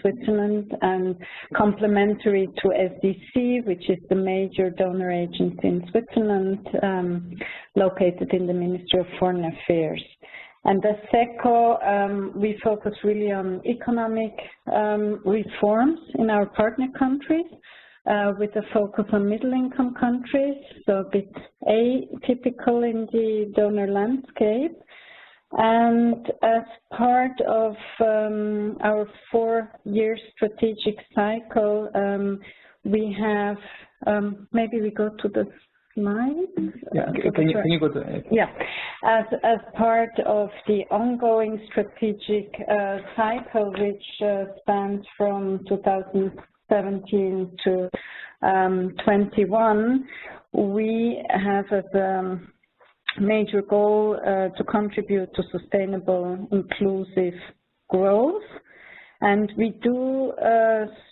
Switzerland, and complementary to SDC, which is the major donor agency in Switzerland, located in the Ministry of Foreign Affairs. And as SECO, we focus really on economic reforms in our partner countries, with a focus on middle-income countries, so a bit atypical in the donor landscape. And as part of our 4-year strategic cycle, we have, maybe we go to the slide. Yeah, can you go to it? Yeah, as part of the ongoing strategic cycle, which spans from 2017 to 21, we have as a major goal to contribute to sustainable, inclusive growth. And we do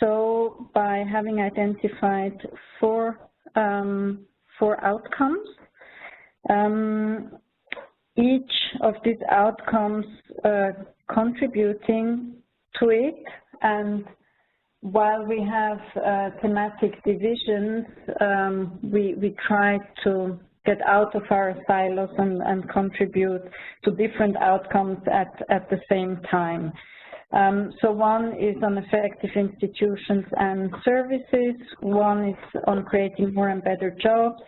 so by having identified four outcomes. Each of these outcomes contributing to it, and while we have thematic divisions, we try to get out of our silos and contribute to different outcomes at the same time. So one is on effective institutions and services, one is on creating more and better jobs,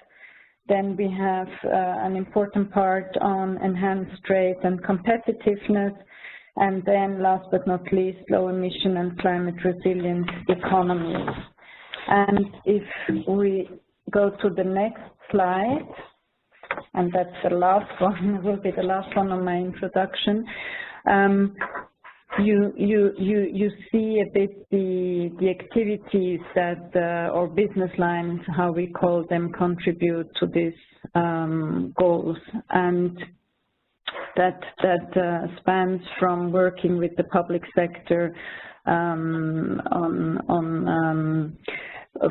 then we have an important part on enhanced trade and competitiveness, and then last but not least, low emission and climate resilient economies. And if we go to the next slide, and that's the last one, will be the last one on my introduction. You see a bit the activities that, or business lines, how we call them, contribute to these goals, and that spans from working with the public sector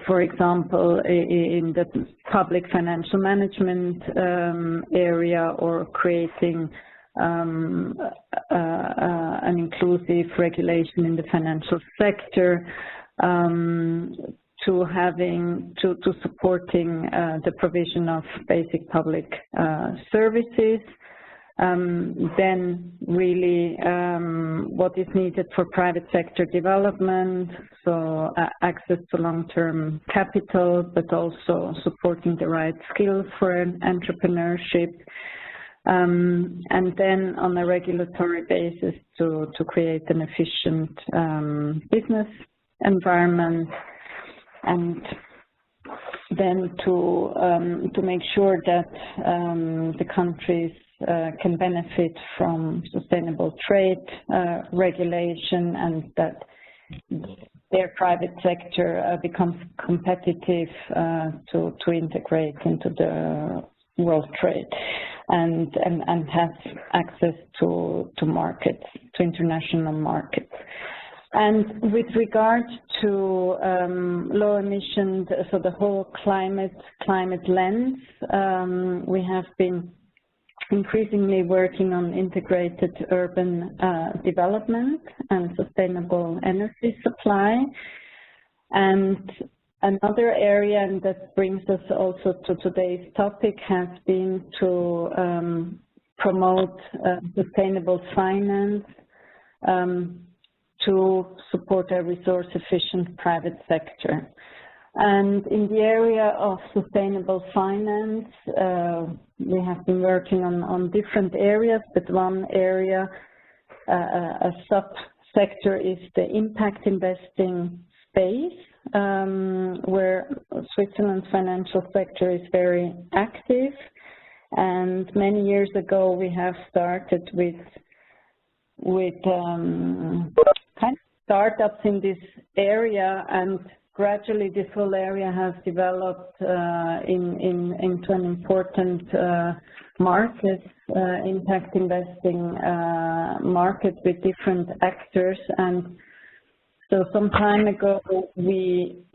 for example, in the public financial management area, or creating an inclusive regulation in the financial sector, to supporting the provision of basic public services. Then really what is needed for private sector development, so access to long-term capital, but also supporting the right skills for entrepreneurship, and then on a regulatory basis to create an efficient business environment, and then to make sure that the countries can benefit from sustainable trade regulation, and that their private sector becomes competitive to integrate into the world trade and has access to markets, to international markets. And with regard to low emissions, so the whole climate lens, we have been increasingly working on integrated urban development and sustainable energy supply. And another area, and that brings us also to today's topic, has been to promote sustainable finance to support a resource-efficient private sector. And in the area of sustainable finance, we have been working on different areas, but one area, a sub-sector, is the impact investing space, where Switzerland's financial sector is very active. And many years ago, we have started with kind of startups in this area, and gradually this whole area has developed into an important market, impact investing market with different actors. And so some time ago, we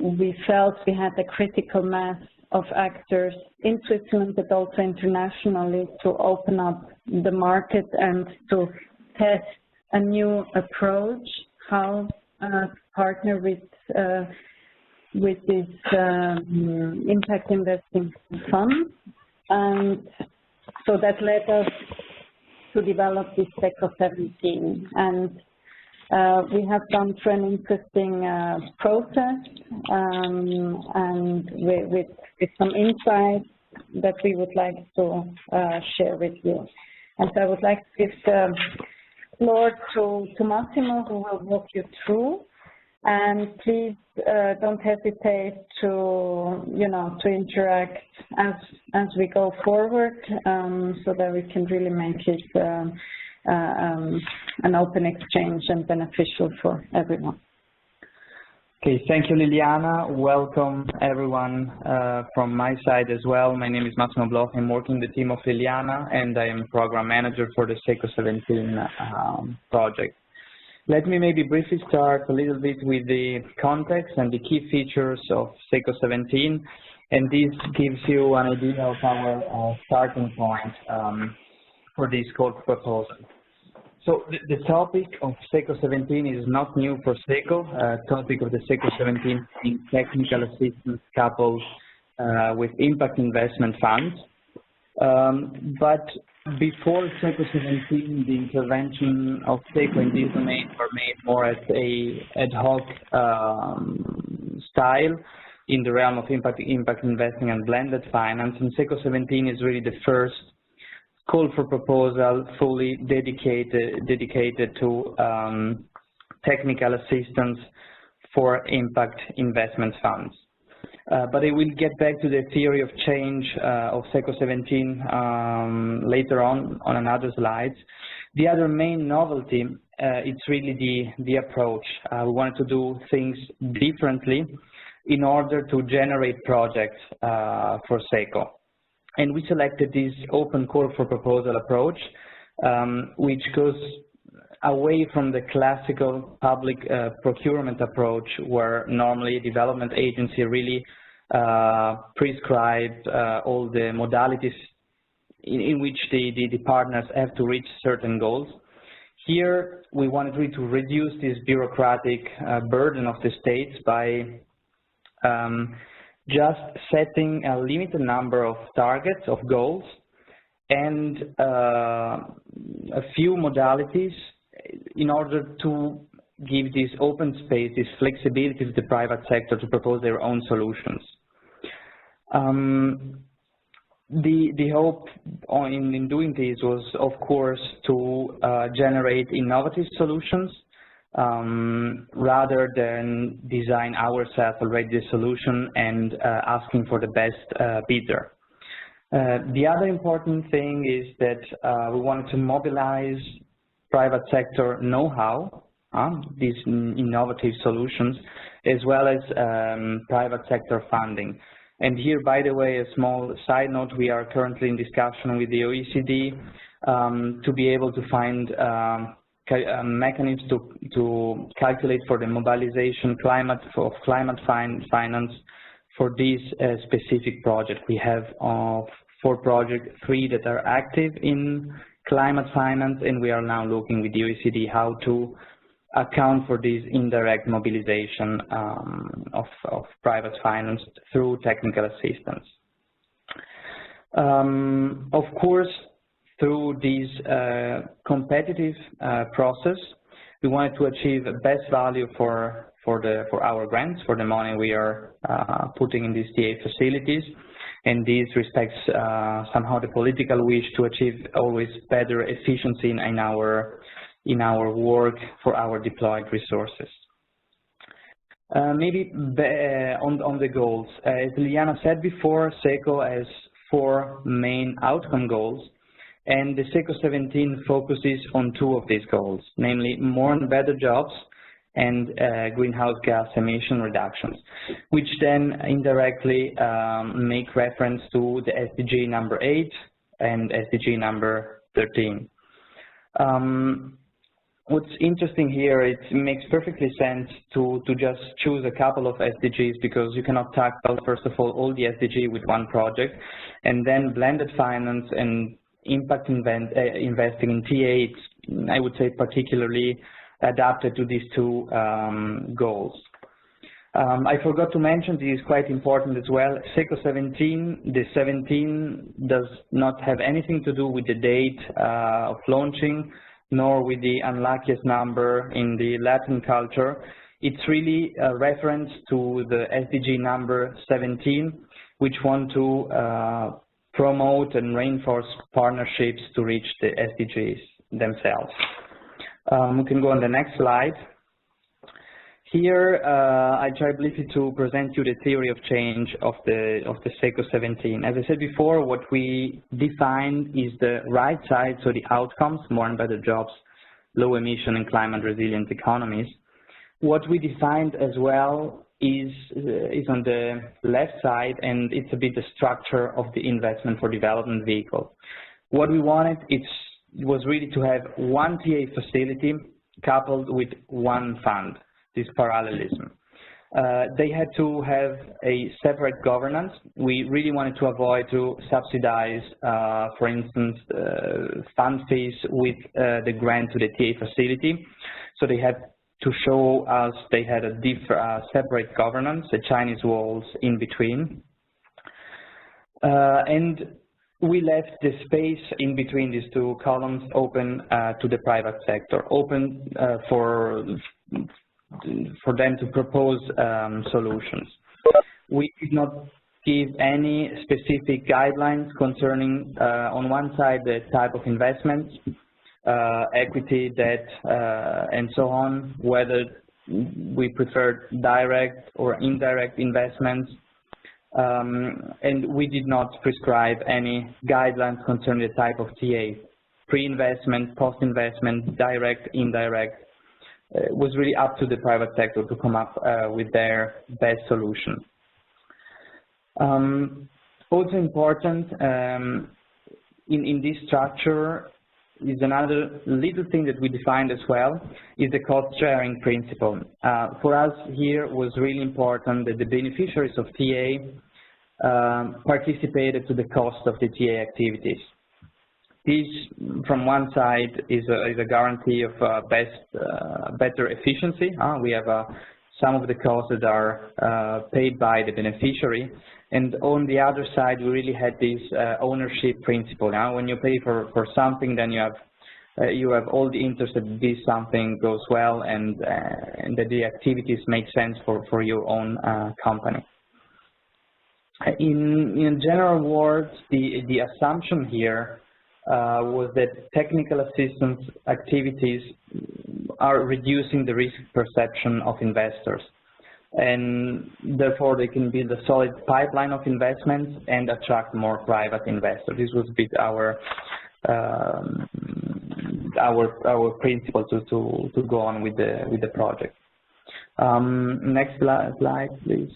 felt we had a critical mass of actors in Switzerland, but also internationally, to open up the market and to test a new approach, how partner with this impact investing fund, and so that led us to develop this SECO 17. And we have gone through an interesting process, and with some insights that we would like to share with you. And so I would like to give the floor to Massimo, who will walk you through. And please don't hesitate to, to interact as we go forward, so that we can really make it an open exchange and beneficial for everyone. Okay, thank you, Liliana. Welcome, everyone, from my side as well. My name is Massimo Bloch. I'm working in the team of Liliana, and I am program manager for the SECO 17 project. Let me maybe briefly start a little bit with the context and the key features of SECO 17, and this gives you an idea of our starting point for this call for proposal. So the topic of SECO 17 is not new for SECO. Topic of the SECO 17 is technical assistance coupled with impact investment funds. But before SECO 17, the intervention of SECO in this domain were made more as a ad hoc style in the realm of impact investing and blended finance. And SECO 17 is really the first call for proposal fully dedicated to technical assistance for impact investment funds. But I will get back to the theory of change of SECO 17 later on another slides. The other main novelty, it's really the approach. We wanted to do things differently in order to generate projects for SECO. And we selected this open call for proposal approach, which goes away from the classical public procurement approach, where normally a development agency really prescribes all the modalities in which the partners have to reach certain goals. Here, we wanted really to reduce this bureaucratic burden of the states by just setting a limited number of targets, of goals, and a few modalities in order to give this open space, this flexibility to the private sector to propose their own solutions. The hope in doing this was, of course, to generate innovative solutions rather than design ourselves already the solution and asking for the best bidder. The other important thing is that we wanted to mobilize private sector know-how, these innovative solutions, as well as private sector funding. And here, by the way, a small side note, we are currently in discussion with the OECD to be able to find mechanisms to calculate for the mobilization of climate finance for this specific project. We have 4 projects, 3 that are active in climate finance, and we are now looking with the OECD how to account for this indirect mobilization of private finance through technical assistance. Of course, through this competitive process, we wanted to achieve best value for our grants, for the money we are putting in these TA facilities, and this respects somehow the political wish to achieve always better efficiency in our work for our deployed resources. Maybe on the goals, as Liliana said before, SECO has 4 main outcome goals, and the SECO 17 focuses on 2 of these goals, namely more and better jobs and greenhouse gas emission reductions, which then indirectly make reference to the SDG number 8 and SDG number 13. What's interesting here, it makes perfectly sense to just choose a couple of SDGs, because you cannot tackle, first of all the SDG with one project, and then blended finance and impact investing in TA, I would say particularly adapted to these two goals. I forgot to mention, this is quite important as well, SECO 17, the 17 does not have anything to do with the date of launching, nor with the unluckiest number in the Latin culture. It's really a reference to the SDG number 17, which want to promote and reinforce partnerships to reach the SDGs themselves. We can go on the next slide. Here, I try briefly to present you the theory of change of the SECO 17. As I said before, what we defined is the right side, so the outcomes, more and better jobs, low emission and climate resilient economies. What we defined as well is on the left side, and it's a bit the structure of the investment for development vehicle. What we wanted, was really to have one TA facility coupled with one fund. This parallelism. They had to have a separate governance. We really wanted to avoid to subsidize, for instance, fund fees with the grant to the TA facility. So they had to show us they had a separate governance, the Chinese walls in between. And we left the space in between these two columns open to the private sector, open for them to propose solutions. We did not give any specific guidelines concerning, on one side, the type of investments, equity, debt, and so on, whether we preferred direct or indirect investments, and we did not prescribe any guidelines concerning the type of TA, pre-investment, post-investment, direct, indirect. It was really up to the private sector to come up with their best solution. Also important in this structure is another little thing that we defined as well, is the cost sharing principle. For us here was really important that the beneficiaries of TA participated to the cost of the TA activities. This, from one side, is a guarantee of better efficiency. We have some of the costs that are paid by the beneficiary, and on the other side, we really had this ownership principle. When you pay for something, then you have all the interest that this something goes well and that the activities make sense for your own company. In general words, the assumption here was that technical assistance activities are reducing the risk perception of investors, and therefore they can build a solid pipeline of investments and attract more private investors. This was a bit our principle to go on with the project. Next slide, please.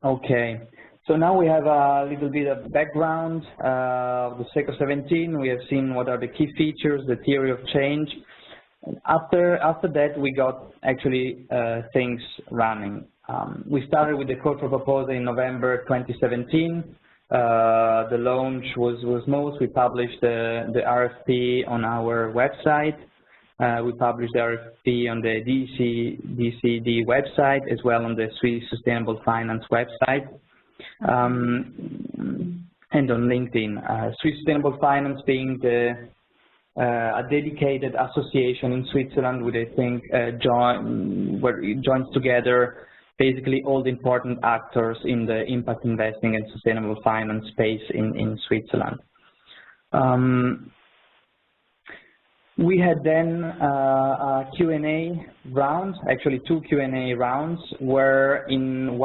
Okay. So now we have a little bit of background of the SECO 17. We have seen what are the key features, the theory of change. After that, we got actually things running. We started with the call for proposal in November 2017. The launch was smooth. We published the RFP on our website. We published the RFP on the DCED website, as well on the Swiss Sustainable Finance website. And on LinkedIn. Swiss Sustainable Finance being a dedicated association in Switzerland, which I think where it joins together basically all the important actors in the impact investing and sustainable finance space in Switzerland. We had then a Q&A round, actually 2 Q&A rounds, where during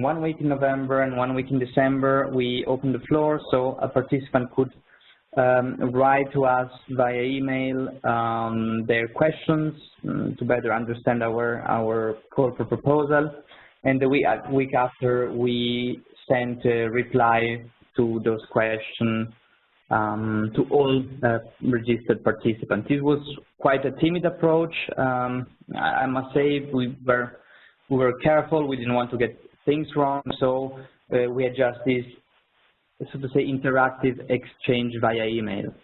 1 week in November and 1 week in December, we opened the floor so a participant could write to us via email their questions to better understand our call for proposal. And the week after, we sent a reply to those questions to all registered participants. It was quite a timid approach. I must say we were careful. We didn't want to get things wrong, so we had just this, so to say, interactive exchange via email.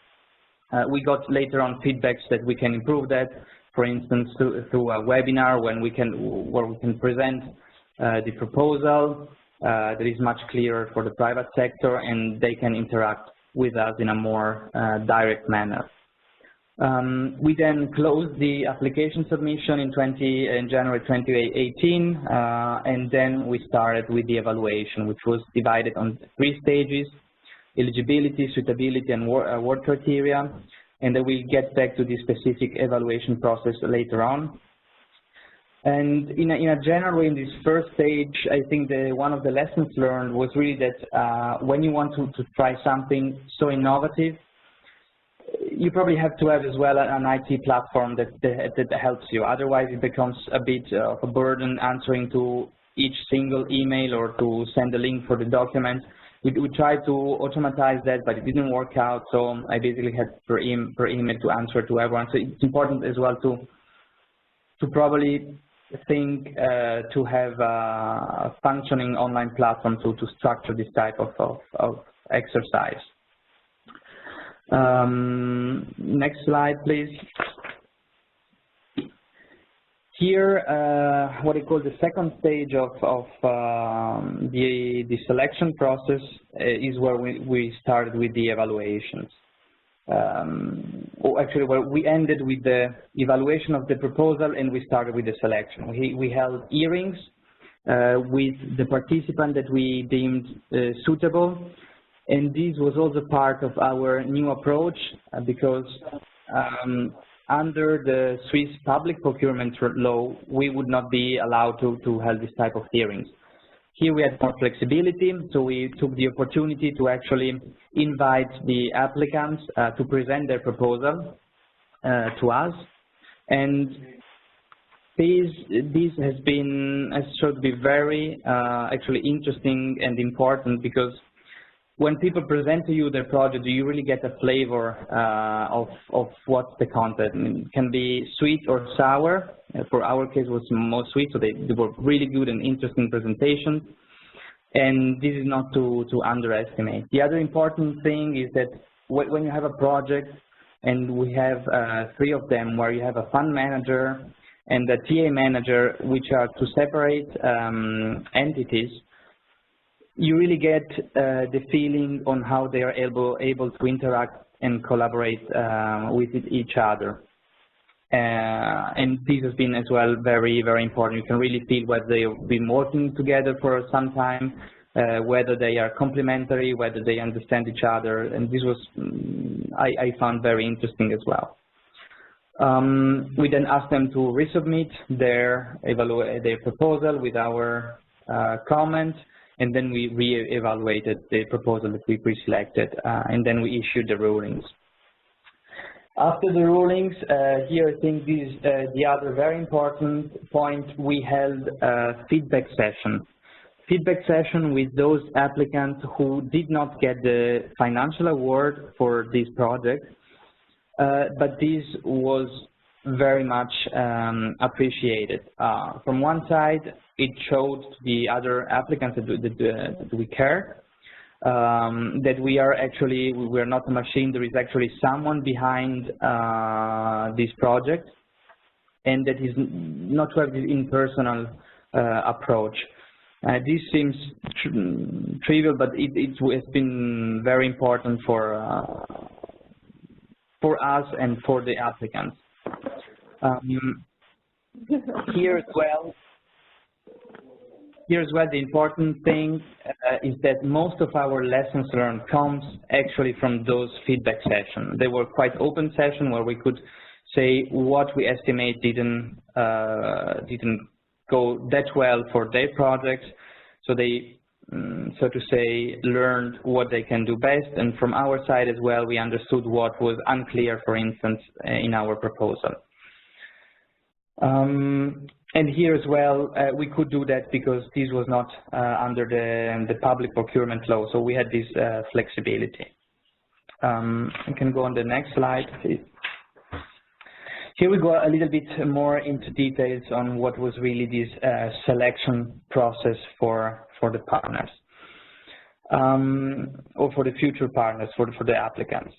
We got later on feedbacks that we can improve that, for instance, through a webinar where we can present the proposal that is much clearer for the private sector, and they can interact with us in a more direct manner. We then closed the application submission in January 2018, and then we started with the evaluation, which was divided on 3 stages: eligibility, suitability, and award criteria. And then we'll get back to the specific evaluation process later on. And in a general way, in this first stage, I think one of the lessons learned was really that when you want to try something so innovative, you probably have to have as well an IT platform that helps you. Otherwise, it becomes a bit of a burden answering to each single email or to send a link for the document. We tried to automatize that, but it didn't work out, so I basically had per email to answer to everyone. So it's important as well to probably think to have a functioning online platform to structure this type of exercise. Next slide, please. Here, what I call the second stage of the selection process is where we started with the evaluations. Actually, where we ended with the evaluation of the proposal and we started with the selection. We held hearings with the participant that we deemed suitable, and this was also part of our new approach because under the Swiss public procurement law, we would not be allowed to hold this type of hearings. Here we had more flexibility, so we took the opportunity to actually invite the applicants to present their proposal to us, and this has shown to be very actually interesting and important, because when people present to you their project, you really get a flavor of what's the content. I mean, it can be sweet or sour. For our case, it was more sweet, so they were really good and interesting presentations. And this is not to underestimate. The other important thing is that when you have a project, and we have 3 of them, where you have a fund manager and a TA manager, which are 2 separate entities, you really get the feeling on how they are able to interact and collaborate with each other. And this has been as well very, very important. You can really feel whether they've been working together for some time, whether they are complementary, whether they understand each other, and this was, I found very interesting as well. We then asked them to resubmit their proposal with our comments, and then we re-evaluated the proposal that we pre-selected, and then we issued the rulings. After the rulings, here I think this is the other very important point, we held a feedback session. Feedback session with those applicants who did not get the financial award for this project, but this was very much appreciated. From one side, it showed the other applicants that we care, that we are not a machine, there is actually someone behind this project, and that is not to have this impersonal approach. This seems trivial, but it has been very important for us and for the applicants. Here as well, the important thing is that most of our lessons learned comes actually from those feedback sessions. They were quite open sessions where we could say what we estimate didn't go that well for their projects. So they, so to say, learned what they can do best. And from our side as well, we understood what was unclear, for instance, in our proposal. And here as well, we could do that because this was not under the public procurement law, so we had this flexibility. I can go on the next slide, please. Here we go a little bit more into details on what was really this selection process for the partners, or for the future partners, for the applicants.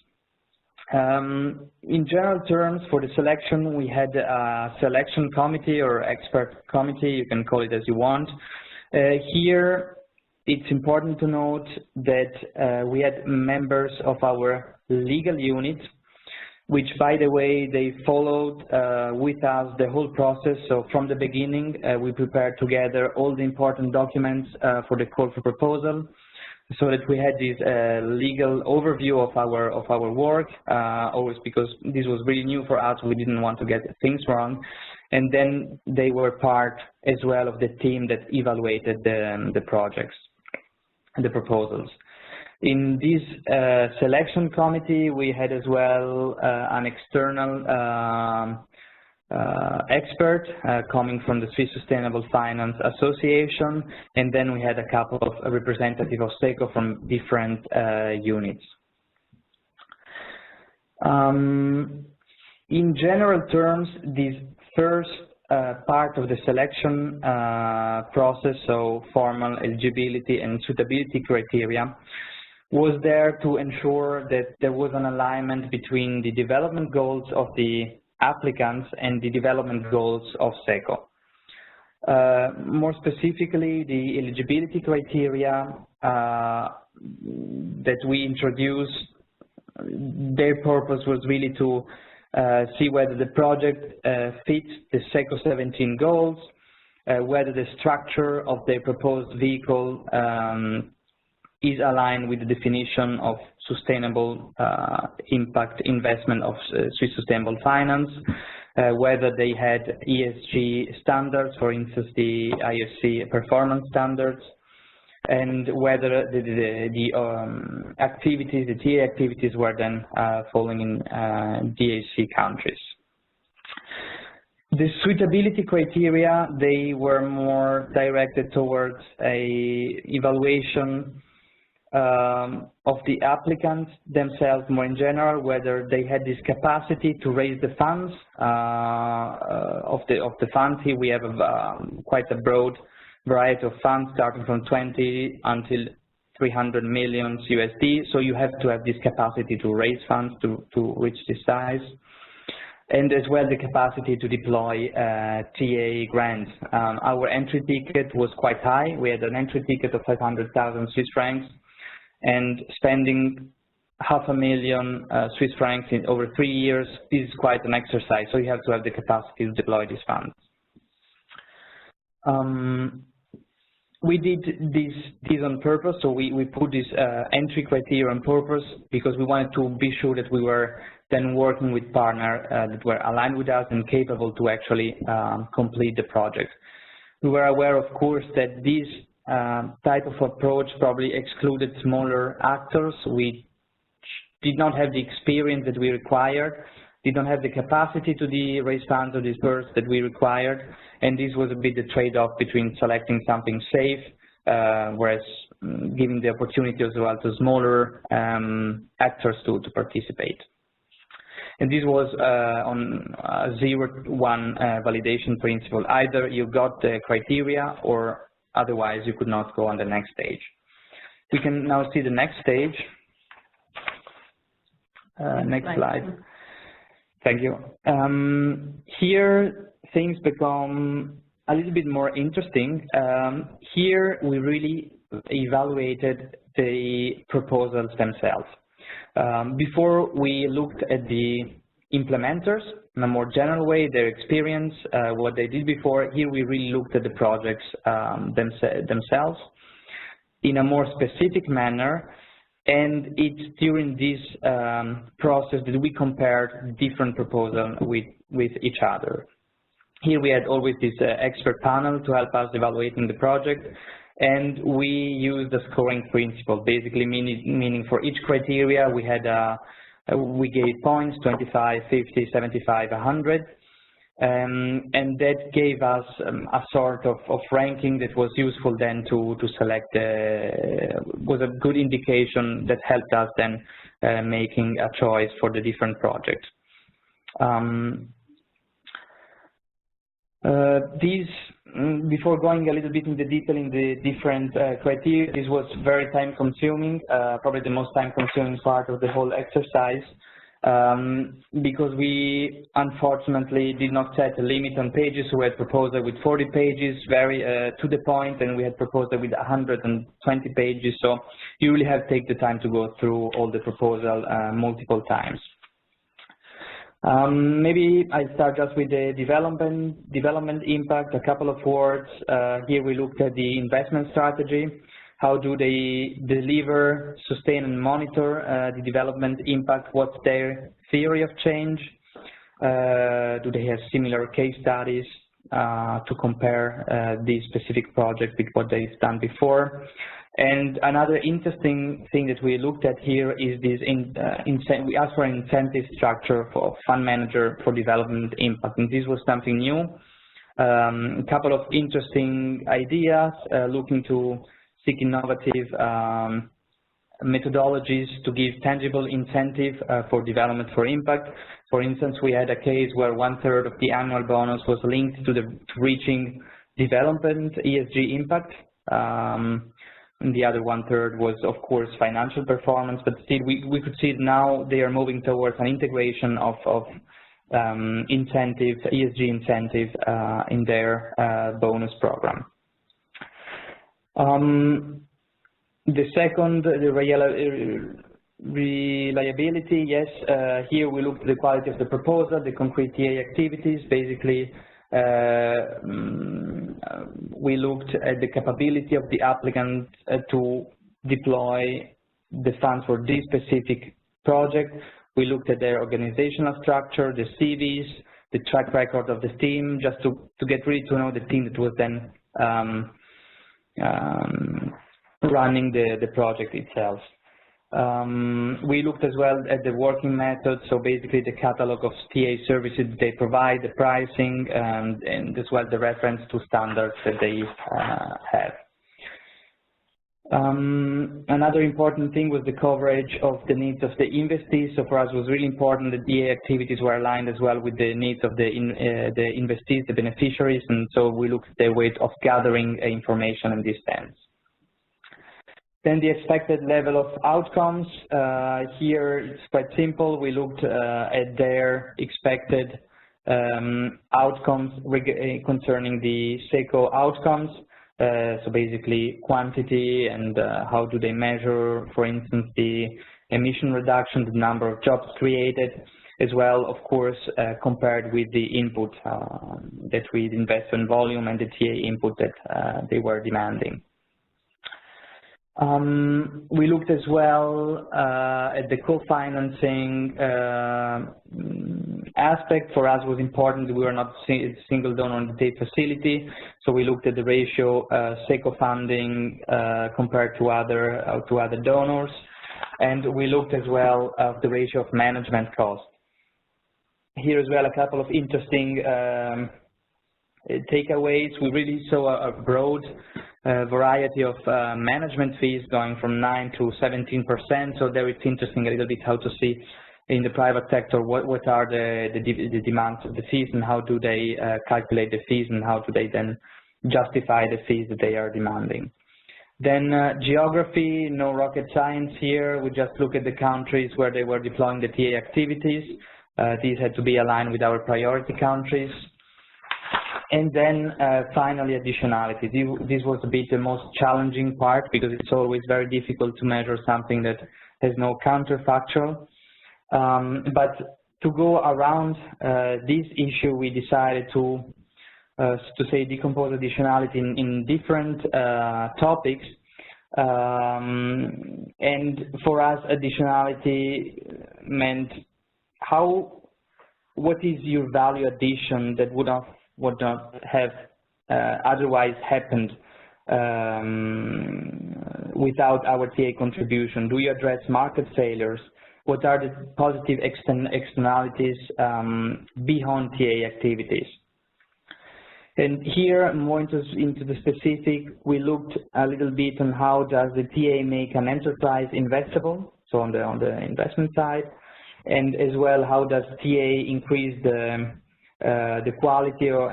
In general terms, for the selection, we had a selection committee or expert committee, you can call it as you want. Here, it's important to note that we had members of our legal unit, which, by the way, they followed with us the whole process. So from the beginning, we prepared together all the important documents for the call for proposal, so that we had this legal overview of our work, always because this was really new for us. We didn't want to get things wrong. And then they were part as well of the team that evaluated the projects, the proposals. In this selection committee, we had as well an external expert coming from the Swiss Sustainable Finance Association, and then we had a couple of representatives of SECO from different units. In general terms, this first part of the selection process, so formal eligibility and suitability criteria, was there to ensure that there was an alignment between the development goals of the applicants and the development goals of SECO. More specifically, the eligibility criteria that we introduced, their purpose was really to see whether the project fits the SECO 17 goals, whether the structure of the proposed vehicle is aligned with the definition of sustainable impact investment of Swiss Sustainable Finance, whether they had ESG standards, for instance, the IFC performance standards, and whether the activities, the TA activities, were then falling in DAC countries. The suitability criteria, they were more directed towards a evaluation of the applicants themselves, more in general, whether they had this capacity to raise the funds of the funds. Here we have quite a broad variety of funds, starting from 20 until 300 million USD. So you have to have this capacity to raise funds to reach this size, and as well the capacity to deploy TA grants. Our entry ticket was quite high. We had an entry ticket of 500,000 Swiss francs, and spending 500,000 Swiss francs in over 3 years, this is quite an exercise. So you have to have the capacity to deploy these funds. We did this on purpose, so we put this entry criteria on purpose because we wanted to be sure that we were then working with partners that were aligned with us and capable to actually complete the project. We were aware, of course, that this type of approach probably excluded smaller actors. We did not have the experience that we required, did not have the capacity to raise funds or disperse that we required, and this was a bit the trade-off between selecting something safe, whereas giving the opportunity as well to smaller actors to participate. And this was on a 0-1 validation principle. Either you got the criteria or otherwise you could not go on the next stage. We can now see the next stage. Next slide. Thank you. Here things become a little bit more interesting. Here we really evaluated the proposals themselves. Before we looked at the implementers in a more general way, their experience, what they did before. Here we really looked at the projects themselves in a more specific manner, and it's during this process that we compared different proposals with each other. Here we had always this expert panel to help us evaluating the project, and we used the scoring principle, basically meaning for each criteria we had we gave points, 25, 50, 75, 100, and that gave us a sort of ranking that was useful then to select, was a good indication that helped us then making a choice for the different projects. Before going a little bit in the detail in the different criteria, this was very time consuming, probably the most time consuming part of the whole exercise. because we unfortunately did not set a limit on pages. So we had proposal with 40 pages, very to the point, and we had proposal with 120 pages. So you really have to take the time to go through all the proposal multiple times. Maybe I start just with the development impact, a couple of words. Here we looked at the investment strategy. How do they deliver, sustain and monitor the development impact? What's their theory of change? Do they have similar case studies to compare these specific projects with what they've done before? And another interesting thing that we looked at here is this, we asked for an incentive structure for fund manager for development impact, and this was something new. A couple of interesting ideas, looking to seek innovative methodologies to give tangible incentive for development for impact. For instance, we had a case where 1/3 of the annual bonus was linked to reaching development ESG impact. And the other 1/3 was, of course, financial performance, but still we could see now they are moving towards an integration of incentive, ESG incentive in their bonus program. The second, the reliability, yes, here we looked at the quality of the proposal, the concrete TA activities. Basically, we looked at the capability of the applicant to deploy the funds for this specific project. We looked at their organizational structure, the CVs, the track record of the team, just to get really to know the team that was then running the project itself. We looked as well at the working method, so basically the catalog of TA services they provide, the pricing, and as well the reference to standards that they have. Another important thing was the coverage of the needs of the investees. So for us it was really important that the activities were aligned as well with the needs of the investees, the beneficiaries, and so we looked at the way of gathering information in this sense. Then the expected level of outcomes. Here it's quite simple. We looked at their expected outcomes concerning the SECO outcomes. So basically quantity and how do they measure, for instance, the emission reduction, the number of jobs created, as well, of course, compared with the input that we invest in volume and the TA input that they were demanding. We looked as well at the co-financing aspect. For us was important. We were not single donor on the DATE facility, so we looked at the ratio SECO funding compared to other donors, and we looked as well at the ratio of management cost. Here as well a couple of interesting takeaways. We really saw a broad variety of management fees going from 9 to 17%. So there it's interesting a little bit how to see in the private sector what are the demands of the fees and how do they calculate the fees and how do they then justify the fees that they are demanding. Then geography, no rocket science here. We just look at the countries where they were deploying the TA activities. These had to be aligned with our priority countries. And then finally, additionality. This was a bit the most challenging part because it's always very difficult to measure something that has no counterfactual. But to go around this issue, we decided to say decompose additionality in different topics. And for us, additionality meant what is your value addition that would not have otherwise happened without our TA contribution? Do you address market failures? What are the positive externalities beyond TA activities? And here, more into the specific, we looked a little bit on how does the TA make an enterprise investable, so on the investment side, and as well how does TA increase the quality or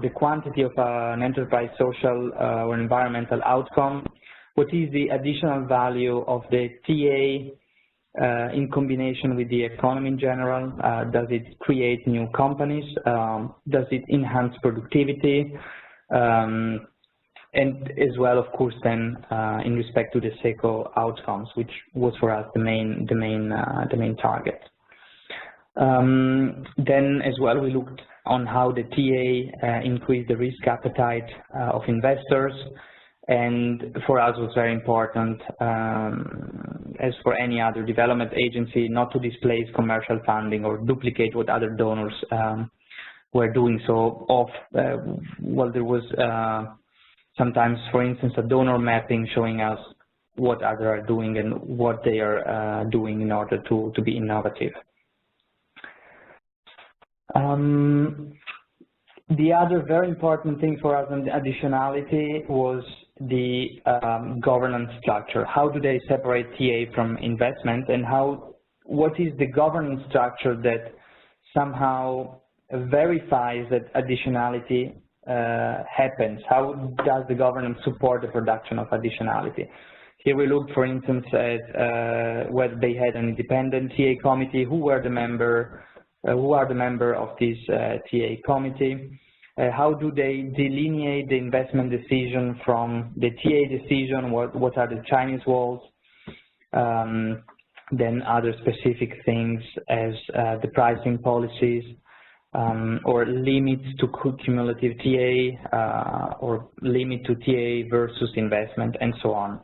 the quantity of an enterprise social or environmental outcome. What is the additional value of the TA in combination with the economy in general? Does it create new companies? Does it enhance productivity? And as well, of course, then in respect to the SECO outcomes, which was for us the main target. Then as well, we looked on how the TA increased the risk appetite of investors, and for us it was very important, as for any other development agency, not to displace commercial funding or duplicate what other donors were doing. So well, there was sometimes, for instance, a donor mapping showing us what others are doing and what they are doing in order to be innovative. The other very important thing for us in the additionality was the governance structure. How do they separate TA from investment, and what is the governance structure that somehow verifies that additionality happens? How does the governance support the production of additionality? Here we looked, for instance, at whether they had an independent TA committee, who are the member of this TA committee, how do they delineate the investment decision from the TA decision, what are the Chinese walls, then other specific things as the pricing policies, or limits to cumulative TA, or limit to TA versus investment, and so on.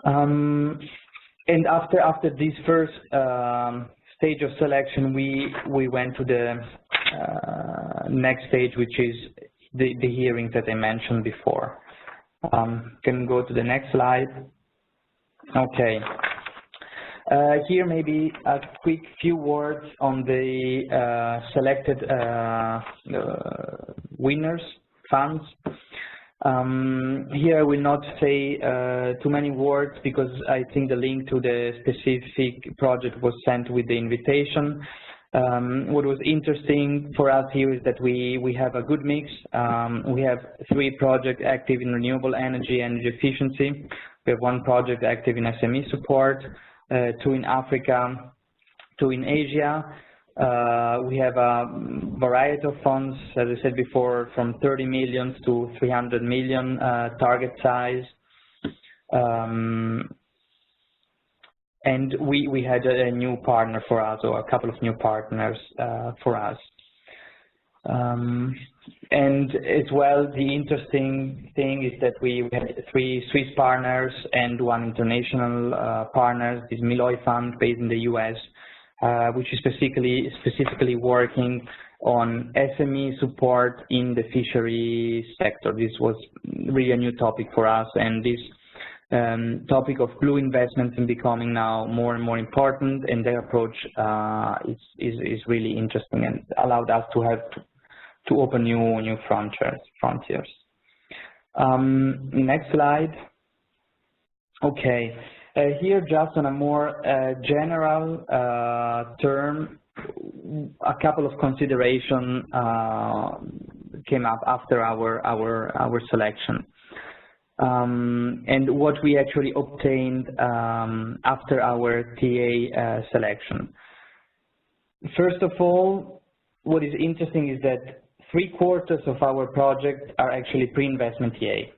And after this first stage of selection, we went to the next stage, which is the hearings that I mentioned before. Can go to the next slide. Okay. Here maybe a quick few words on the selected winners, funds. Here I will not say too many words because I think the link to the specific project was sent with the invitation. What was interesting for us here is that we have a good mix. We have 3 projects active in renewable energy efficiency. We have 1 project active in SME support, 2 in Africa, 2 in Asia. We have a variety of funds, as I said before, from 30 million to 300 million target size. And we had a new partner for us, or a couple of new partners for us. And as well, the interesting thing is that we had 3 Swiss partners and 1 international partner, this Miloi Fund based in the US, which is specifically working on SME support in the fishery sector. This was really a new topic for us, and this topic of blue investments is becoming now more and more important, and their approach is really interesting and allowed us to open new frontiers. Next slide. Okay. Here, just on a more general term, a couple of considerations came up after our selection, and what we actually obtained after our TA selection. First of all, what is interesting is that 3/4 of our projects are actually pre-investment TA.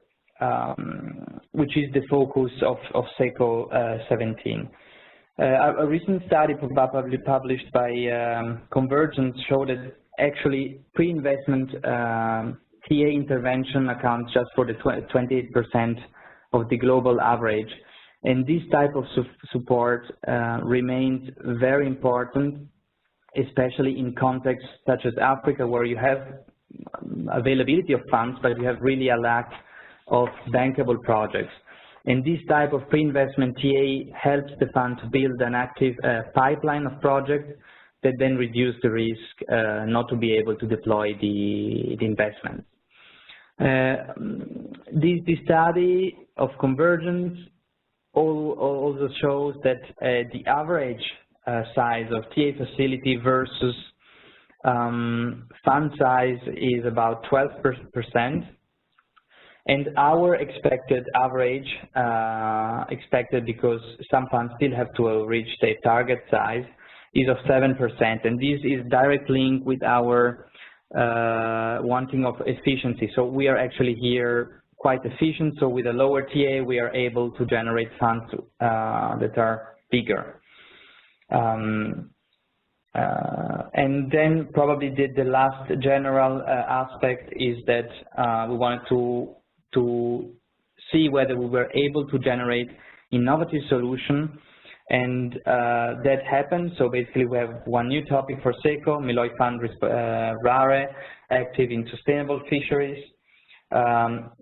Which is the focus of SECO 17. A recent study probably published by Convergence showed that actually pre-investment TA intervention accounts just for the 28% of the global average. And this type of support remains very important, especially in contexts such as Africa, where you have availability of funds, but you have really a lack of bankable projects. And this type of pre-investment TA helps the fund to build an active pipeline of projects that then reduce the risk not to be able to deploy the investment. This study of Convergence also shows that the average size of TA facility versus fund size is about 12%. And our expected average, expected because some funds still have to reach their target size, is of 7%. And this is direct link with our wanting of efficiency. So we are actually here quite efficient. So with a lower TA, we are able to generate funds that are bigger. And then probably the last general aspect is that we wanted to see whether we were able to generate innovative solution, and that happened. So basically we have one new topic for SECO, Miloi Fund Rare, active in sustainable fisheries.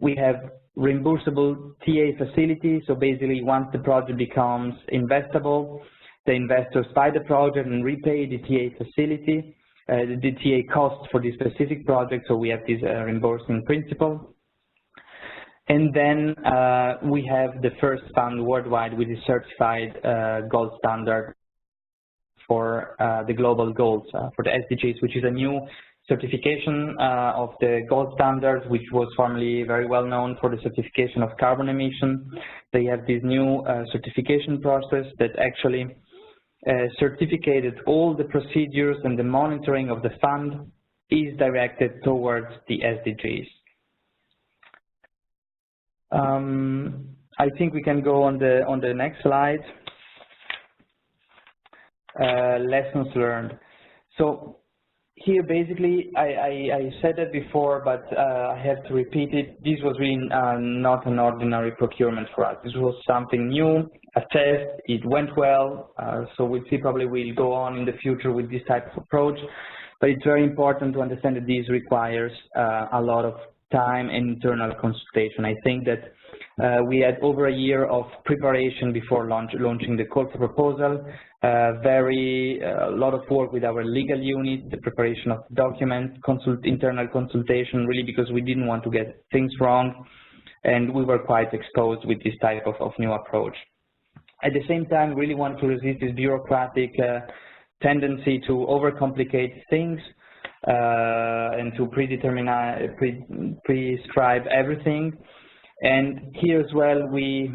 We have reimbursable TA facility, so basically once the project becomes investable, the investors buy the project and repay the TA facility, the TA cost for this specific project, so we have this reimbursing principle. And then we have the first fund worldwide with a certified gold standard for the global goals, for the SDGs, which is a new certification of the gold standards, which was formerly very well known for the certification of carbon emission. They have this new certification process that actually certificated all the procedures, and the monitoring of the fund is directed towards the SDGs. I think we can go on the next slide. Lessons learned. So here basically, I said that before, but I have to repeat it. This was really not an ordinary procurement for us. This was something new, a test. It went well, so we'll see, probably we'll go on in the future with this type of approach. But it's very important to understand that this requires a lot of time and internal consultation. I think that we had over a year of preparation before launching the call for proposal, a lot of work with our legal unit, the preparation of documents, internal consultation, really because we didn't want to get things wrong, and we were quite exposed with this type of new approach. At the same time, really want to resist this bureaucratic tendency to overcomplicate things and to prescribe everything. And here as well, we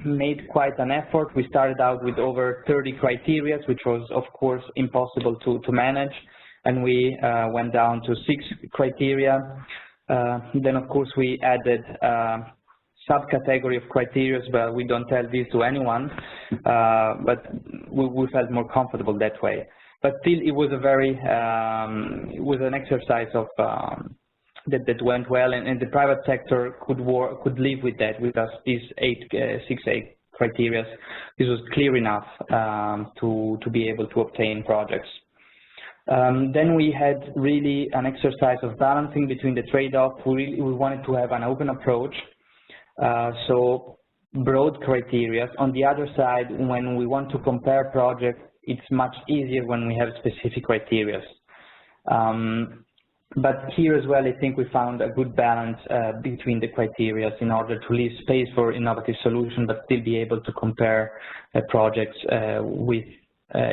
made quite an effort. We started out with over 30 criteria, which was, of course, impossible to manage. And we went down to 6 criteria. Then, of course, we added subcategory of criteria, but we don't tell this to anyone. But we felt more comfortable that way. But still, it was a very, it was an exercise of that went well, and the private sector could live with that, with us these 6 criteria. This was clear enough to be able to obtain projects. Then we had really an exercise of balancing between the trade-off. We wanted to have an open approach, so broad criteria. On the other side, when we want to compare projects, it's much easier when we have specific criteria. But here as well, I think we found a good balance between the criteria in order to leave space for innovative solutions, but still be able to compare projects with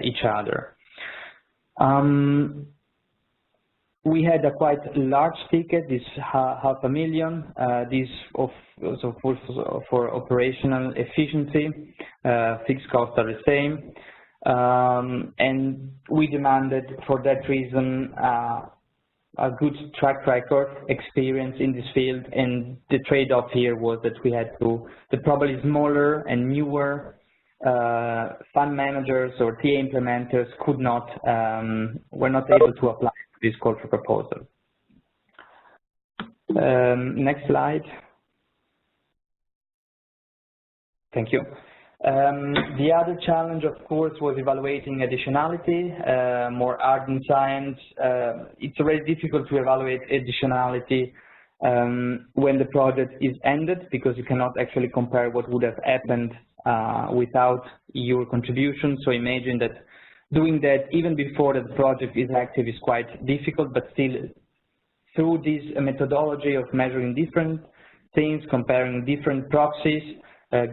each other. We had a quite large ticket, this $500,000. This also for operational efficiency. Fixed costs are the same, and we demanded for that reason a good track record, experience in this field, and the trade-off here was that we had to, the probably smaller and newer fund managers or TA implementers could not, were not able to apply this call for proposal. Next slide. Thank you. The other challenge, of course, was evaluating additionality, more ardent science. It's very difficult to evaluate additionality when the project is ended, because you cannot actually compare what would have happened without your contribution. So imagine that doing that even before the project is active is quite difficult, but still through this methodology of measuring different things, comparing different proxies,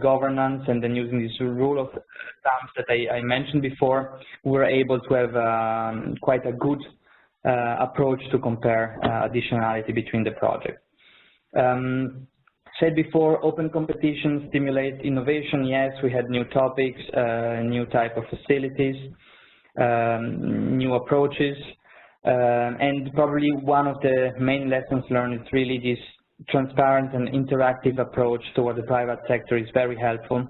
governance, and then using this rule of thumbs that I mentioned before, we were able to have quite a good approach to compare additionality between the projects. said before, open competition stimulates innovation. Yes, we had new topics, new type of facilities, new approaches, and probably one of the main lessons learned is really this transparent and interactive approach toward the private sector is very helpful.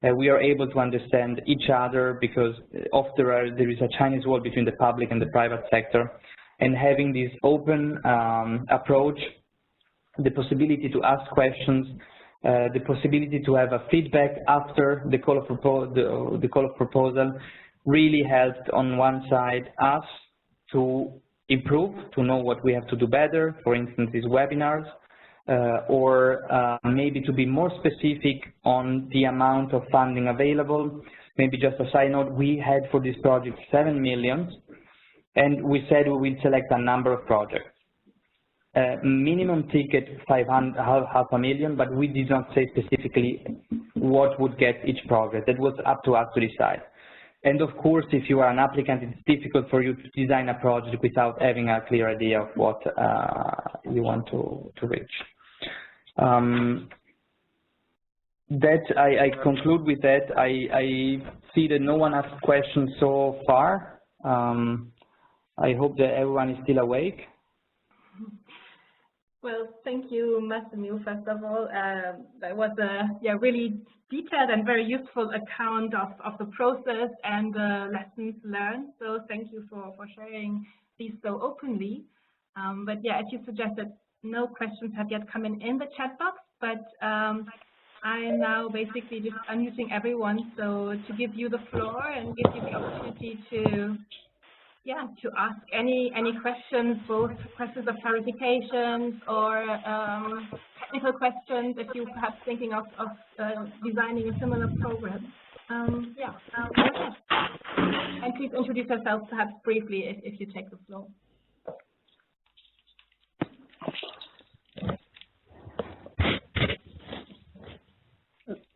We are able to understand each other because often there is a Chinese wall between the public and the private sector, and having this open approach, the possibility to ask questions, the possibility to have a feedback after the call of proposal really helped on one side us to improve, to know what we have to do better, for instance, these webinars, or maybe to be more specific on the amount of funding available. Maybe just a side note, we had for this project 7 million, and we said we will select a number of projects. Minimum ticket 500,000, but we did not say specifically what would get each project. That was up to us to decide. And of course, if you are an applicant, it's difficult for you to design a project without having a clear idea of what you want to reach. That I conclude with that. I see that no one asked questions so far. I hope that everyone is still awake. Well, thank you, Massimo, first of all. That was a really detailed and very useful account of the process and the lessons learned. So thank you for sharing these so openly. But yeah, as you suggested, no questions have yet come in the chat box, but I'm now basically just unmuting everyone, so to give you the floor and give you the opportunity to ask any questions, both questions of clarifications or technical questions, if you're perhaps thinking of designing a similar program. And please introduce yourself perhaps briefly if you take the floor.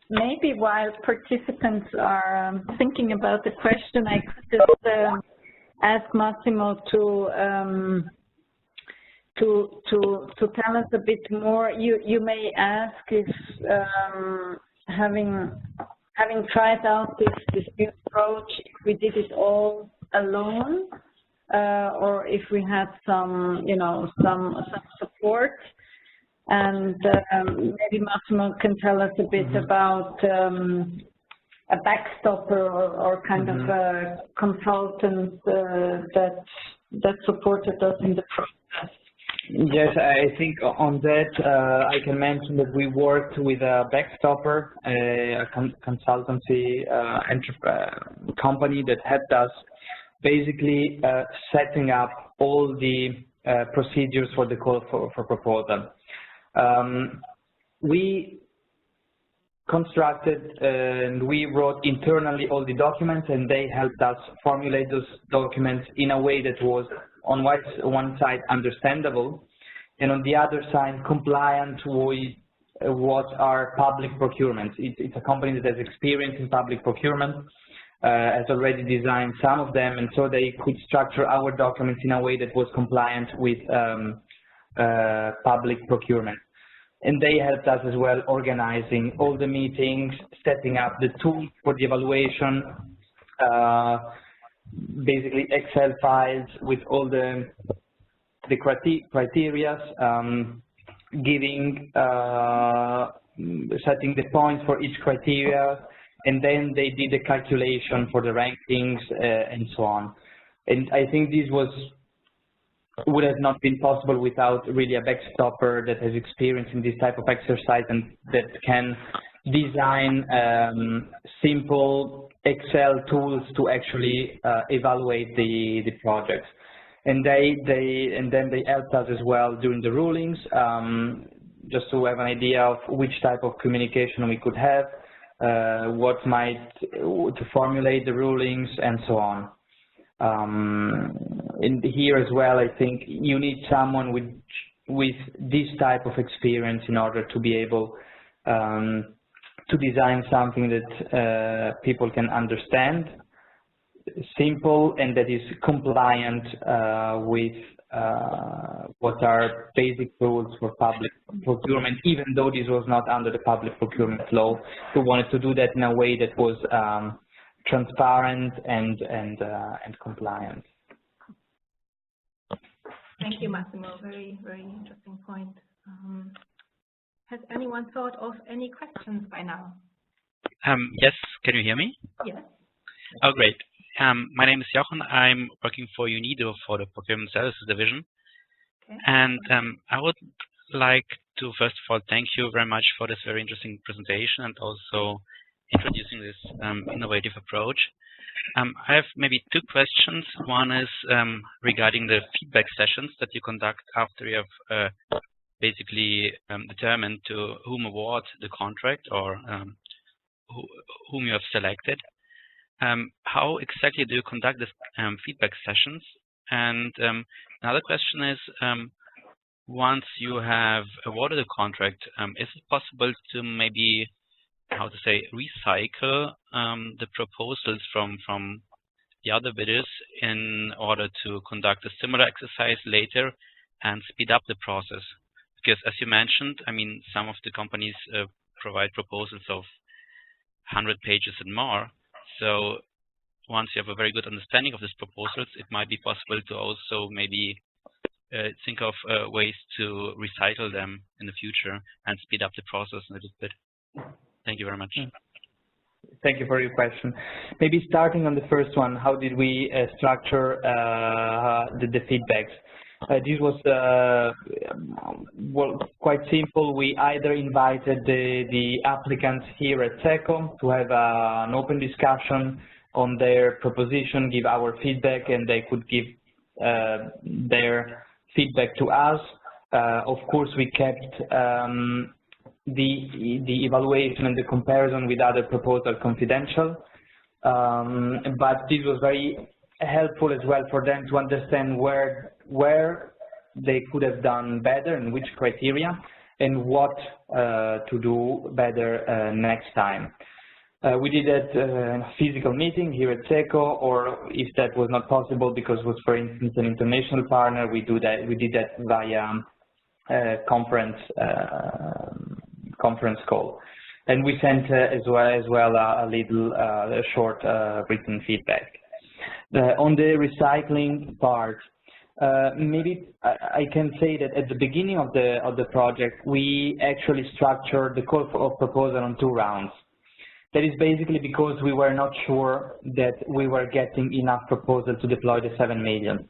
Maybe while participants are thinking about the question, I could just ask Massimo to tell us a bit more. You may ask if having tried out this new approach, if we did it all alone, or if we had some support. And maybe Massimo can tell us a bit about a backstopper or kind of a consultant that supported us in the process. Yes, I think on that I can mention that we worked with a backstopper, a consultancy company that helped us basically setting up all the procedures for the call for proposal. We constructed and we wrote internally all the documents, and they helped us formulate those documents in a way that was on one side understandable, and on the other side compliant with what are public procurements. It's a company that has experience in public procurement, has already designed some of them, and so they could structure our documents in a way that was compliant with public procurement. And they helped us as well organizing all the meetings, setting up the tools for the evaluation, basically Excel files with all the criteria, setting the points for each criteria, and then they did the calculation for the rankings and so on. And I think this would have not been possible without really a backstopper that has experience in this type of exercise and that can design simple Excel tools to actually evaluate the projects. And then they helped us as well during the rulings, just to have an idea of which type of communication we could have, to formulate the rulings and so on. And here as well, I think you need someone with this type of experience in order to be able to design something that people can understand, simple, and that is compliant with what are basic rules for public procurement, even though this was not under the public procurement law. We wanted to do that in a way that was transparent and compliant. Thank you, Massimo. Very, very interesting point. Has anyone thought of any questions by now? Yes, can you hear me? Yes. Oh, great. My name is Jochen. I'm working for UNIDO for the Procurement Services Division. Okay. And I would like to, first of all, thank you very much for this very interesting presentation and also introducing this innovative approach. I have maybe two questions. One is regarding the feedback sessions that you conduct after you have basically determined to whom award the contract or whom you have selected. How exactly do you conduct this feedback sessions? And another question is, once you have awarded a contract, is it possible to maybe, how to say, recycle the proposals from the other bidders in order to conduct a similar exercise later and speed up the process? Because as you mentioned, I mean, some of the companies provide proposals of 100 pages and more. So once you have a very good understanding of these proposals, it might be possible to also maybe think of ways to recycle them in the future and speed up the process a little bit. Thank you very much. Thank you for your question. Maybe starting on the first one, how did we structure the feedbacks? This was well, quite simple. We either invited the applicants here at SECO to have an open discussion on their proposition, give our feedback, and they could give their feedback to us. Of course, we kept the evaluation and the comparison with other proposals confidential, but this was very helpful as well for them to understand where they could have done better and which criteria and what to do better next time. We did that in a physical meeting here at SECO, or if that was not possible because it was, for instance, an international partner, we did that via conference call. And we sent as well a little short written feedback. On the recycling part, maybe I can say that at the beginning of the project, we actually structured the call for proposal on 2 rounds. That is basically because we were not sure that we were getting enough proposals to deploy the 7 million.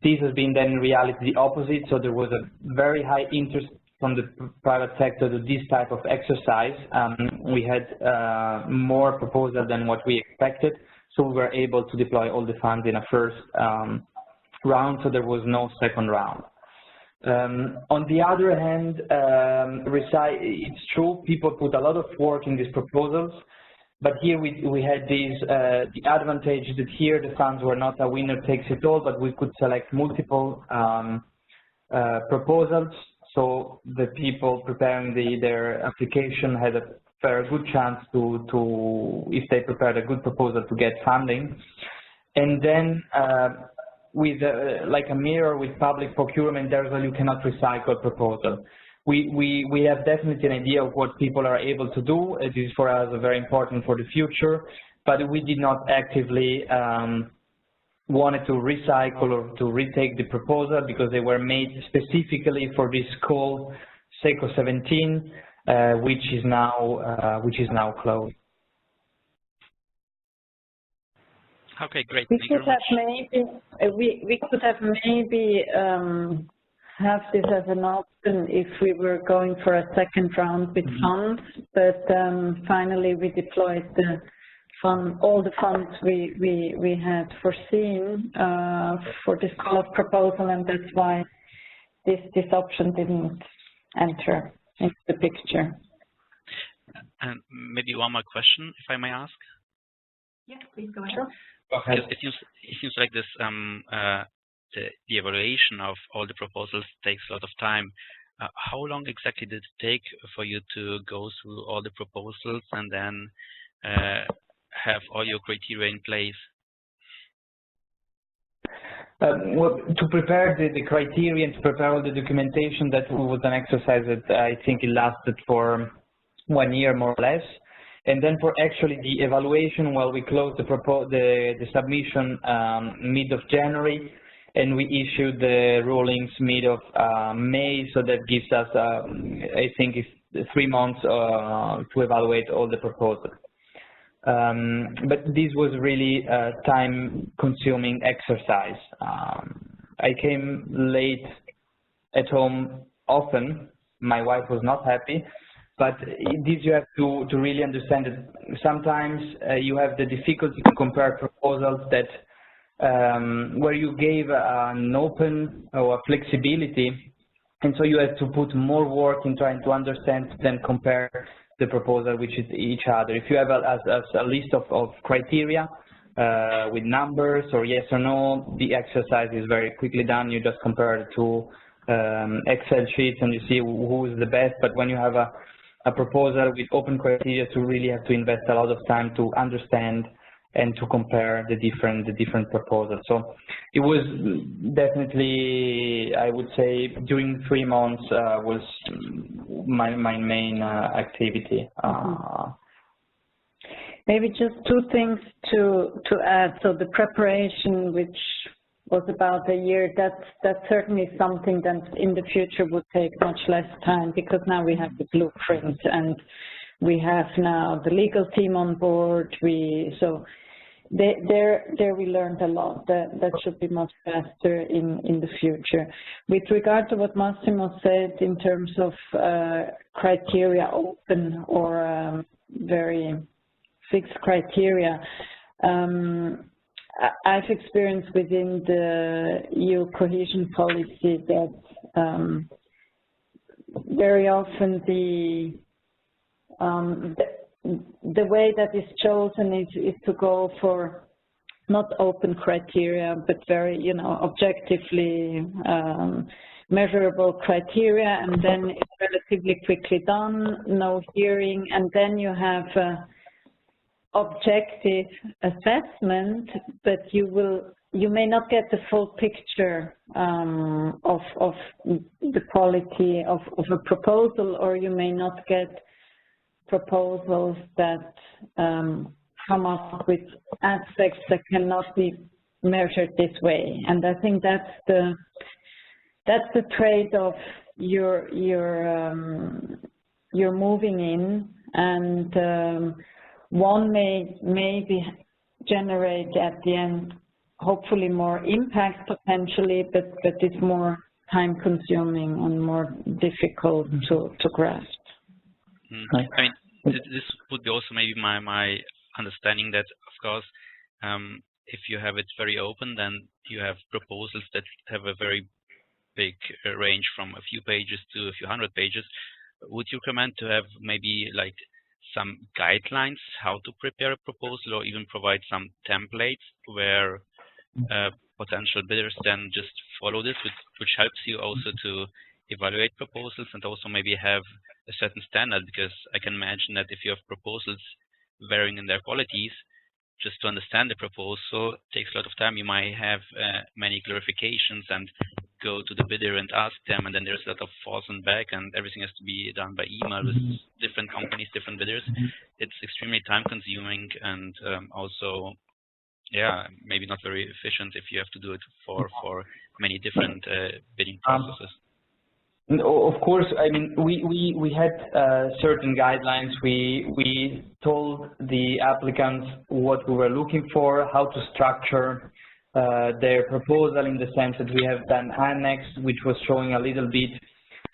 This has been then in reality the opposite, so there was a very high interest from the private sector to this type of exercise. We had more proposals than what we expected, so we were able to deploy all the funds in a first round, so there was no second round. On the other hand, it's true, people put a lot of work in these proposals, but here we had the advantage that here the funds were not a winner takes it all, but we could select multiple proposals, so the people preparing their application had a very good chance to, if they prepared a good proposal, to get funding. And then with like a mirror with public procurement, you cannot recycle proposal. We have definitely an idea of what people are able to do. It is for us very important for the future, but we did not actively wanted to recycle or to retake the proposal because they were made specifically for this call, SECO 17, which is now closed. Okay, great. We could have maybe have this as an option if we were going for a second round with funds, but finally we deployed all the funds we had foreseen for this call of proposal, and that's why this option didn't enter into the picture. And maybe one more question, if I may ask. Yes, please go ahead. Sure. It seems like this the evaluation of all the proposals takes a lot of time. How long exactly did it take for you to go through all the proposals and then have all your criteria in place? Well, to prepare the criteria and to prepare all the documentation, that was an exercise that I think it lasted for 1 year more or less. And then for actually the evaluation, well, we closed the submission mid of January, and we issued the rulings mid of May, so that gives us, I think, 3 months to evaluate all the proposals. But this was really a time-consuming exercise. I came late at home often. My wife was not happy, but this you have to really understand that sometimes you have the difficulty to compare proposals that where you gave an open or a flexibility, and so you have to put more work in trying to understand then compare the proposal with each other. If you have a list of criteria with numbers or yes or no, the exercise is very quickly done. You just compare the two Excel sheets and you see who is the best. But when you have a proposal with open criteria, you really have to invest a lot of time to understand and to compare the different proposals. So it was definitely, I would say, during 3 months was my main activity. Maybe just two things to add. So the preparation, which was about a year, that's certainly something that in the future would take much less time, because now we have the blueprint and we have now the legal team on board. So there we learned a lot. That should be much faster in the future. With regard to what Massimo said in terms of criteria open or very fixed criteria, I've experienced within the EU cohesion policy that very often the way that is chosen is to go for not open criteria, but very, objectively measurable criteria, and then it's relatively quickly done, no hearing, and then you have objective assessment, but you may not get the full picture of the quality of a proposal, or you may not get proposals that come up with aspects that cannot be measured this way. And I think that's the trade-off you're moving in, and one may generate at the end hopefully more impact potentially, but it's more time-consuming and more difficult to grasp. I mean, this would be also maybe my understanding that, of course, if you have it very open, then you have proposals that have a very big range from a few pages to a few hundred pages. Would you recommend to have maybe like some guidelines how to prepare a proposal, or even provide some templates where potential bidders then just follow this, which helps you also to evaluate proposals and also maybe have a certain standard? Because I can imagine that if you have proposals varying in their qualities, just to understand the proposal takes a lot of time. You might have many clarifications and go to the bidder and ask them, and then there's a lot of forth and back, and everything has to be done by email with different companies, different bidders. It's extremely time consuming, and also, yeah, maybe not very efficient if you have to do it for many different bidding processes. Of course, I mean, we had certain guidelines. We told the applicants what we were looking for, how to structure their proposal, in the sense that we have an annex which was showing a little bit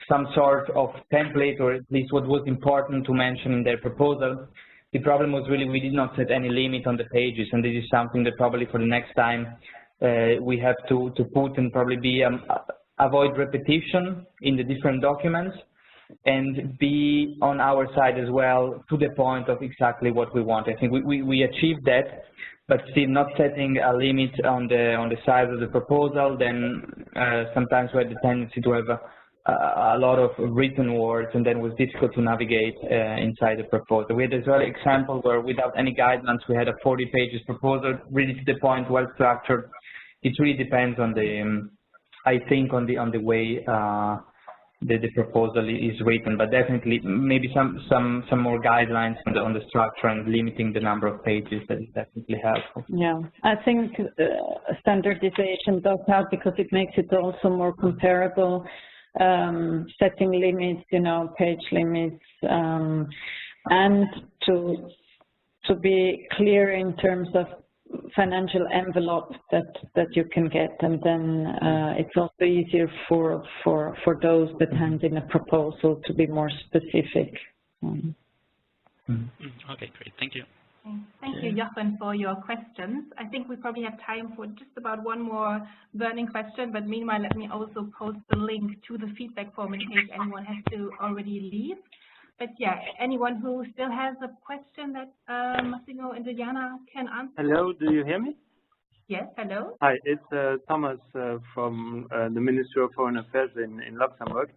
some sort of template, or at least what was important to mention in their proposal. The problem was really we did not set any limit on the pages, and this is something that probably for the next time we have to put, and probably be avoid repetition in the different documents, and be on our side as well to the point of exactly what we want. I think we achieved that, but still not setting a limit on the size of the proposal. Then sometimes we had the tendency to have a lot of written words, and then it was difficult to navigate inside the proposal. We had as well example where without any guidelines we had a 40 pages proposal, really to the point, well structured, it really depends on the, I think, on the way the proposal is written, but definitely maybe some more guidelines on the structure and limiting the number of pages, that is definitely helpful. Yeah, I think standardization does help because it makes it also more comparable, setting limits, you know, page limits, and to be clear in terms of financial envelope that you can get, and then it's also easier for those that hand in a proposal to be more specific. Okay, great, thank you. Thank you, Jochen, for your questions. I think we probably have time for just about one more burning question, but meanwhile, let me also post the link to the feedback form in case anyone has to already leave. But yeah, anyone who still has a question that Massimo and Liliana can answer? Hello, do you hear me? Yes, hello. Hi, it's Thomas from the Ministry of Foreign Affairs in Luxembourg.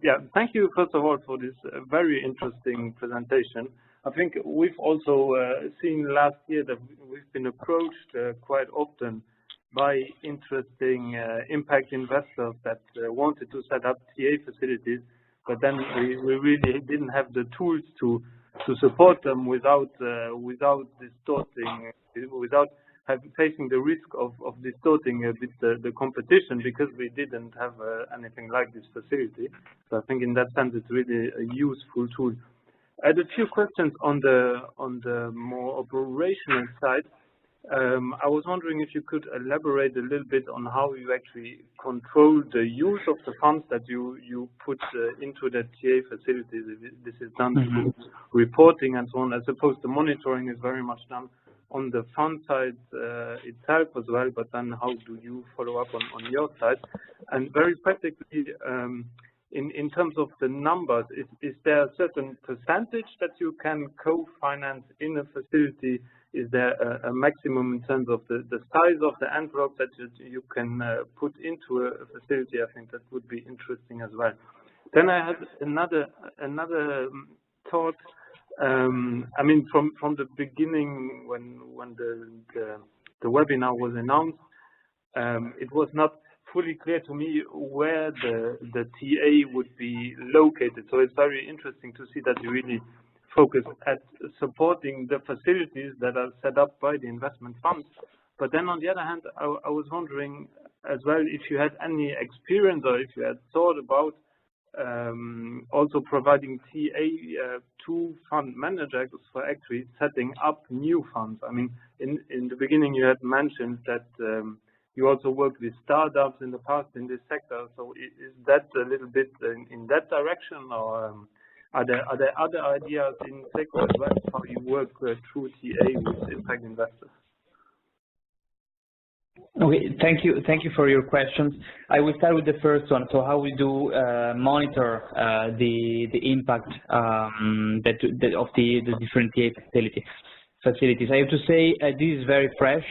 Yeah, thank you, first of all, for this very interesting presentation. I think we've also seen last year that we've been approached quite often by interesting impact investors that wanted to set up TA facilities, but then we really didn't have the tools to support them without distorting, without facing the risk of distorting a bit the competition, because we didn't have anything like this facility. So I think in that sense it's really a useful tool. I had a few questions on the more operational side. I was wondering if you could elaborate a little bit on how you actually control the use of the funds that you put into the TA facilities. This is done through reporting and so on. I suppose the monitoring is very much done on the fund side itself as well, but then how do you follow up on your side? And very practically, in terms of the numbers, is there a certain percentage that you can co-finance in a facility? Is there a maximum in terms of the size of the envelope that you can put into a facility? I think that would be interesting as well. Then I had another thought. I mean, from the beginning, when the webinar was announced, it was not fully clear to me where the TA would be located. So it's very interesting to see that you really focus at supporting the facilities that are set up by the investment funds. But then on the other hand, I was wondering as well if you had any experience or if you had thought about also providing TA to fund managers for actually setting up new funds. I mean, in the beginning you had mentioned that you also worked with startups in the past in this sector. So is that a little bit in that direction, or are there other ideas in SECO as well, how you work through TA with impact investors? Okay, thank you for your questions. I will start with the first one. So how we do monitor the impact of the different TA facilities. I have to say this is very fresh.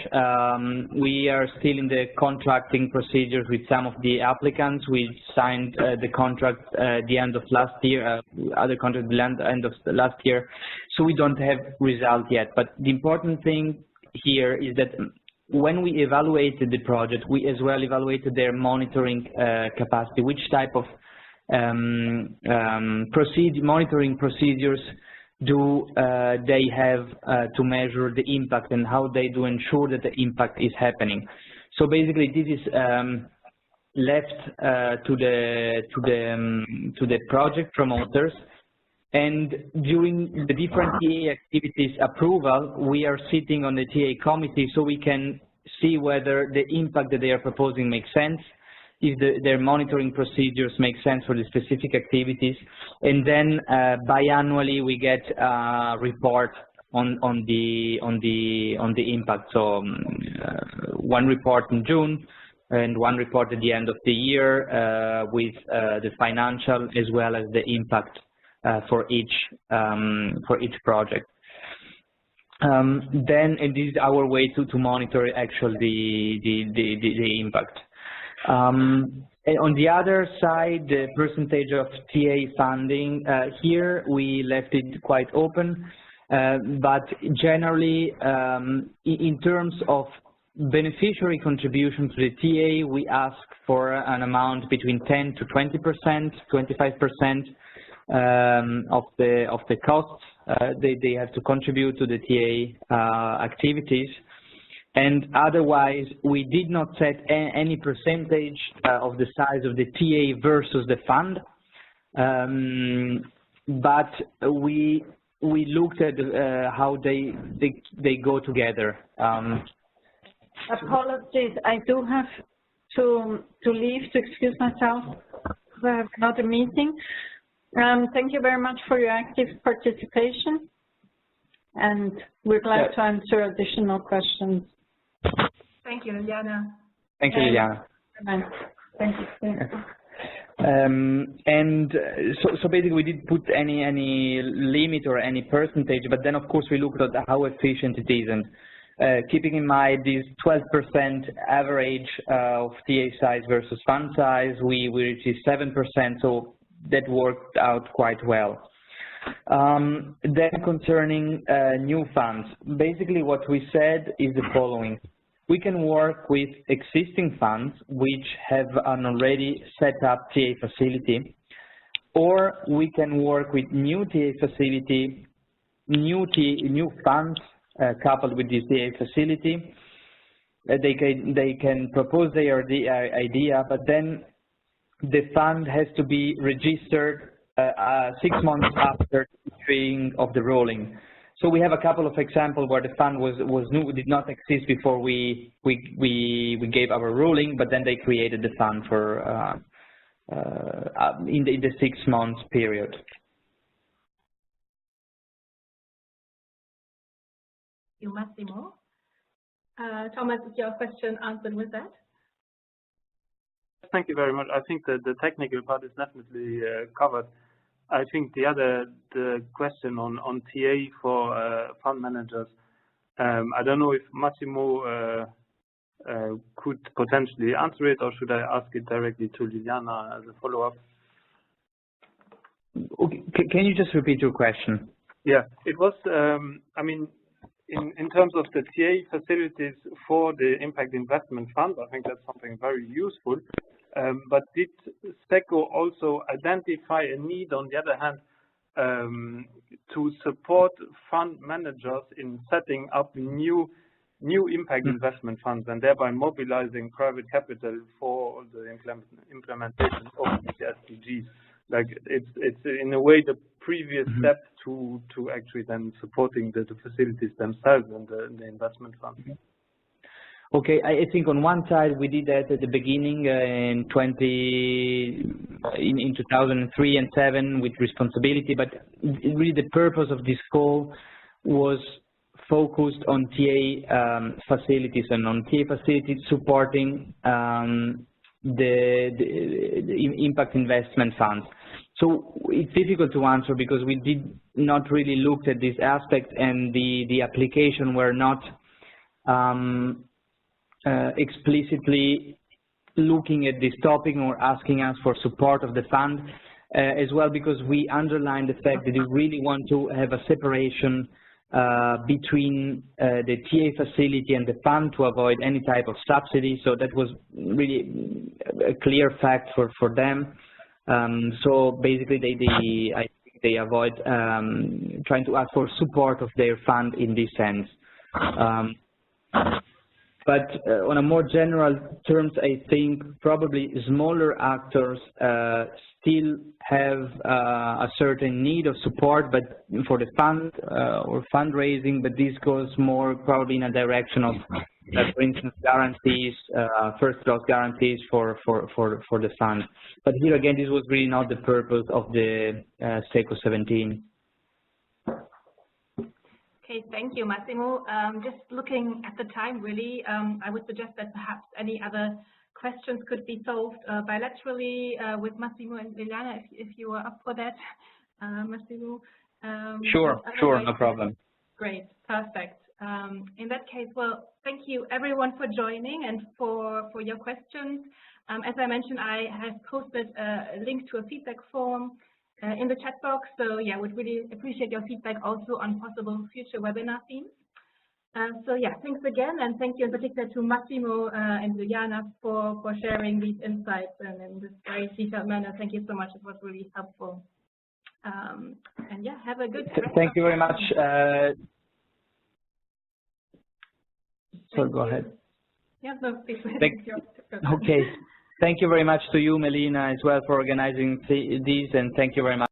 We are still in the contracting procedures with some of the applicants. We signed the contract at the end of last year, other contract end of last year, so we don't have result yet. But the important thing here is that when we evaluated the project, we as well evaluated their monitoring capacity, which type of monitoring procedures do they have to measure the impact, and how they do ensure that the impact is happening. So basically this is left to the project promoters, and during the different TA activities approval, we are sitting on the TA committee so we can see whether the impact that they are proposing makes sense, if their monitoring procedures make sense for the specific activities, and then biannually we get a report on the impact. So one report in June and one report at the end of the year with the financial as well as the impact for each project. Then and this is our way to monitor actually the impact. And on the other side, the percentage of TA funding, here we left it quite open, but generally in terms of beneficiary contribution to the TA, we ask for an amount between 10 to 20%, 25% of the costs they have to contribute to the TA activities. And otherwise, we did not set any percentage of the size of the TA versus the fund, but we looked at how they go together. Apologies, I do have to leave to excuse myself. I have another meeting. Thank you very much for your active participation, and we're glad to answer additional questions. Thank you, Liliana. Thank you, Liliana. Thank you. And so basically we didn't put any limit or any percentage, but then of course we looked at how efficient it is, and keeping in mind this 12% average of TA size versus fund size, we reached 7%, so that worked out quite well. Then concerning new funds, basically what we said is the following. We can work with existing funds which have an already set up TA facility, or we can work with new TA facility, new funds coupled with this TA facility. They can propose their idea, but then the fund has to be registered 6 months after the issuing of the ruling. So we have a couple of examples where the fund was new, did not exist before we gave our ruling, but then they created the fund for in the 6 months period. Thank you, Massimo. Thomas, is your question answered with that? Thank you very much. I think that the technical part is definitely covered. I think the question on TA for fund managers, I don't know if Massimo could potentially answer it, or should I ask it directly to Liliana as a follow-up? Okay. Can you just repeat your question? Yeah, it was, I mean, in terms of the TA facilities for the impact investment fund, I think that's something very useful. But did SECO also identify a need, on the other hand, to support fund managers in setting up new impact investment funds, and thereby mobilizing private capital for the implementation of the SDGs? Like it's in a way the previous step to actually then supporting the facilities themselves and the investment fund. Okay, I think on one side we did that at the beginning in 2003 and 2007 with responsibility, but really the purpose of this call was focused on TA facilities and on TA facilities supporting the impact investment funds. So it's difficult to answer because we did not really look at this aspect, and the application were not explicitly looking at this topic or asking us for support of the fund, as well because we underlined the fact that we really want to have a separation between the TA facility and the fund to avoid any type of subsidy. So that was really a clear fact for them. So basically I think they avoid trying to ask for support of their fund in this sense. But on a more general terms, I think probably smaller actors still have a certain need of support, but for the fund or fundraising. But this goes more probably in a direction of, for instance, guarantees, first loss guarantees for the fund. But here again, this was really not the purpose of the SECO 17. Okay, thank you, Massimo. Just looking at the time, really, I would suggest that perhaps any other questions could be solved bilaterally with Massimo and Liliana, if you are up for that, Massimo. Sure, no problem. Great, perfect. In that case, well, thank you everyone for joining and for your questions. As I mentioned, I have posted a link to a feedback form in the chat box, so yeah, would really appreciate your feedback also on possible future webinar themes. So yeah, thanks again, and thank you in particular to Massimo and Liliana for sharing these insights and in this very detailed manner. Thank you so much. It was really helpful. And yeah, have a good rest. Thank you very much. So go ahead. Yeah, no, please. Okay. Thank you very much to you, Melina, as well, for organizing these, and thank you very much.